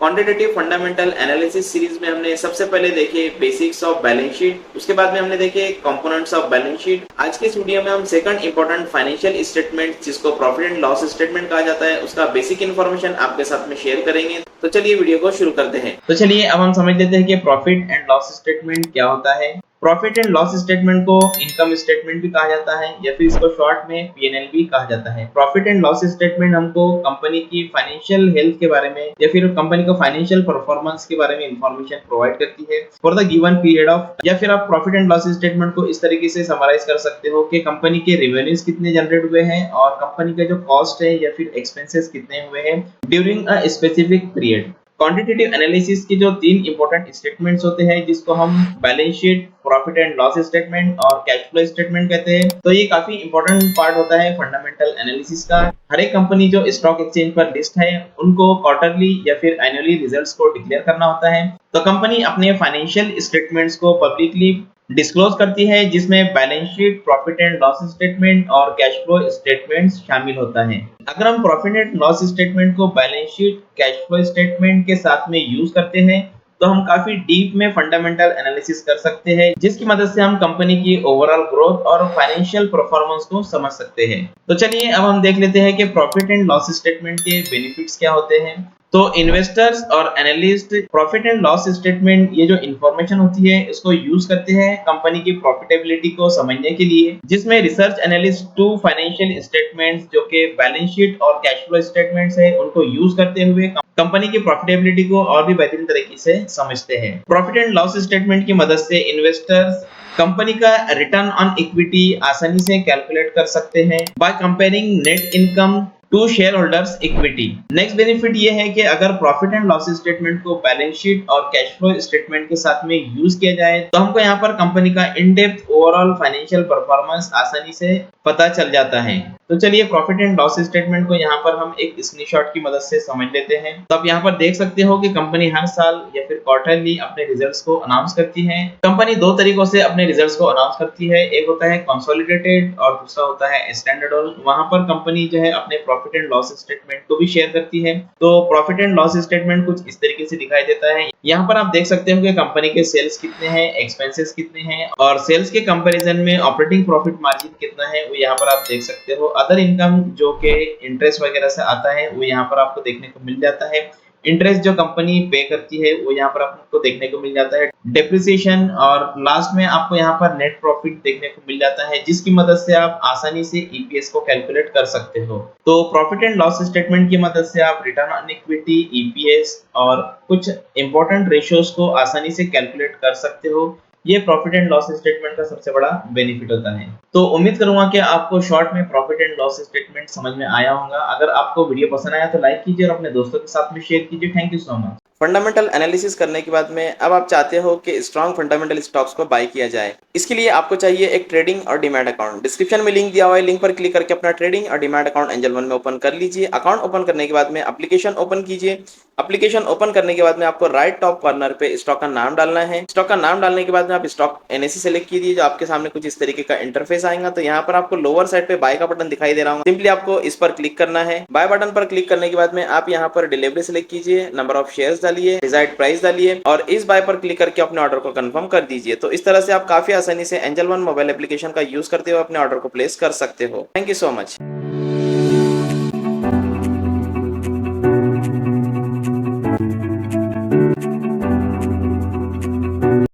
Quantitative fundamental analysis series में हमने सबसे पहले देखे बेसिक्स ऑफ बैलेंस शीट, उसके बाद में हमने देखे कंपोनेंट्स ऑफ बैलेंस शीट। आज के इस वीडियो में हम सेकंड इंपॉर्टेंट फाइनेंशियल स्टेटमेंट जिसको प्रॉफिट एंड लॉस स्टेटमेंट कहा जाता है उसका बेसिक इन्फॉर्मेशन आपके साथ में शेयर करेंगे। तो चलिए वीडियो को शुरू करते हैं। तो चलिए अब हम समझ लेते हैं कि प्रॉफिट एंड लॉस स्टेटमेंट क्या होता है। प्रॉफिट एंड लॉस स्टेटमेंट को इनकम स्टेटमेंट भी कहा जाता है या फिर इसको शॉर्ट में पीएनएल भी कहा जाता है। प्रॉफिट एंड लॉस स्टेटमेंट हमको कंपनी की फाइनेंशियल हेल्थ के बारे में या फिर कंपनी को फाइनेंशियल परफॉर्मेंस के बारे में इंफॉर्मेशन प्रोवाइड करती है for the given period of. या फिर आप प्रॉफिट एंड लॉस स्टेटमेंट को इस तरीके से समराइज कर सकते हो कि कंपनी के रेवेन्यूज कितने जनरेट हुए हैं और कंपनी का जो कॉस्ट है या फिर एक्सपेंसेस कितने हुए हैं during a specific period. Quantitative analysis की जो तीन इंपॉर्टेंट स्टेटमेंट्स होते हैं जिसको हम balance sheet, profit and loss statement और कैश फ्लो स्टेटमेंट कहते हैं, तो ये काफी इंपॉर्टेंट पार्ट होता है फंडामेंटल एनालिसिस का। हर एक कंपनी जो स्टॉक एक्सचेंज पर लिस्ट है उनको क्वार्टरली या फिर एनुअली रिजल्ट्स को डिक्लेयर करना होता है। तो कंपनी अपने फाइनेंशियल स्टेटमेंट्स को पब्लिकली डिस्क्लोज करती है जिसमें balance sheet, profit and loss statement और कैश फ्लो स्टेटमेंट्स शामिल होता है। अगर हम प्रॉफिट एंड लॉस स्टेटमेंट को balance sheet, cash flow statement के साथ में यूज करते हैं तो हम काफी डीप में फंडामेंटल एनालिसिस कर सकते हैं जिसकी मदद से हम कंपनी की ओवरऑल ग्रोथ और फाइनेंशियल परफॉर्मेंस को समझ सकते हैं। तो चलिए अब हम देख लेते हैं कि प्रॉफिट एंड लॉस स्टेटमेंट के बेनिफिट्स क्या होते हैं। तो इन्वेस्टर्स और analyst profit and loss statement ये जो इंफॉर्मेशन होती है इसको यूज करते हैं कंपनी की प्रॉफिटेबिलिटी को समझने के लिए, जिसमें research analyst to financial statements जो कि बैलेंस शीट और कैश फ्लो स्टेटमेंट्स है उनको यूज करते हुए कंपनी की प्रॉफिटेबिलिटी को और भी बेहतरीन तरीके से समझते हैं। प्रॉफिट एंड लॉस स्टेटमेंट की मदद से इन्वेस्टर्स कंपनी का रिटर्न ऑन इक्विटी आसानी से कैलकुलेट कर सकते हैं by comparing net income to shareholders equity. Next benefit ये है कि अगर प्रॉफिट एंड लॉस स्टेटमेंट को बैलेंस शीट और कैश फ्लो स्टेटमेंट के साथ में यूज किया जाए तो हमको यहाँ पर कंपनी का in depth overall financial performance आसानी से पता चल जाता है। तो चलिए प्रॉफिट एंड लॉस स्टेटमेंट को यहाँ पर हम एक स्क्रीनशॉट की मदद से समझ लेते हैं। तो आप यहाँ पर देख सकते हो कि कंपनी हर साल या फिर क्वार्टरली अपने रिजल्ट्स को अनाउंस करती है। कंपनी दो तरीकों से अपने रिजल्ट्स को अनाउंस करती है, एक होता है कंसोलिडेटेड और दूसरा होता है स्टैंडर्ड। वहां पर कंपनी जो है अपने प्रॉफिट एंड लॉस स्टेटमेंट को भी शेयर करती है। तो प्रॉफिट एंड लॉस स्टेटमेंट कुछ इस तरीके से दिखाई देता है। यहाँ पर आप देख सकते हो कि कंपनी के सेल्स कितने हैं, एक्सपेंसेस कितने हैं और सेल्स के कंपैरिजन में ऑपरेटिंग प्रॉफिट मार्जिन कितना है वो यहाँ पर आप देख सकते हो। अदर इनकम जो कि इंटरेस्ट वगैरह से आता है वो यहाँ पर आपको देखने को मिल जाता है। इंटरेस्ट जो कंपनी पे करती है वो यहाँ पर आपको देखने को मिल जाता है। डेप्रिसिएशन और लास्ट में आपको यहाँ पर नेट प्रॉफिट देखने को मिल जाता है जिसकी मदद से आप आसानी से ईपीएस को कैलकुलेट कर सकते हो। तो प्रॉफिट एंड लॉस स्टेटमेंट की मदद से आप रिटर्न ऑन इक्विटी, ईपीएस और कुछ इंपॉर्टेंट रेशियोज को आसानी से कैलकुलेट कर सकते हो। ये प्रॉफिट एंड लॉस स्टेटमेंट का सबसे बड़ा बेनिफिट होता है। तो उम्मीद करूंगा कि आपको शॉर्ट में प्रॉफिट एंड लॉस स्टेटमेंट समझ में आया होगा। अगर आपको वीडियो पसंद आया तो लाइक कीजिए और अपने दोस्तों के साथ में शेयर कीजिए। Thank you so much. Fundamental analysis करने के बाद में अब आप चाहते हो कि स्ट्रॉन्ग फंडामेंटल स्टॉक्स को बाय किया जाए। इसके लिए आपको चाहिए एक ट्रेडिंग और डीमैट अकाउंट। डिस्क्रिप्शन में लिंक दिया हुआ है, लिंक पर क्लिक करके अपना ट्रेडिंग और डीमैट अकाउंट एंजल वन में ओपन कर लीजिए। अकाउंट ओपन करने के बाद में एप्लीकेशन ओपन कीजिए। एप्लीकेशन ओपन करने के बाद में आपको राइट टॉप कॉर्नर पे स्टॉक का नाम डालना है। स्टॉक का नाम डालने के बाद में आप स्टॉक एनएससी सेलेक्ट कीजिए। जो आपके सामने कुछ इस तरीके का इंटरफेस आएगा। तो यहाँ पर आपको लोअर साइड पे बाय का बटन दिखाई दे रहा हूँ, सिंपली आपको इस पर क्लिक करना है। बाय बटन पर क्लिक करने के बाद में आप यहाँ पर डिलीवरी सेलेक्ट कीजिए, नंबर ऑफ शेयर्स डालिए, डिजायर्ड प्राइस डालिए और इस बाय पर क्लिक करके अपने ऑर्डर को कंफर्म कर दीजिए। तो इस तरह से आप काफी आसानी से एंजल वन मोबाइल एप्लीकेशन का यूज करते हुए अपने ऑर्डर को प्लेस कर सकते हो। Thank you so much.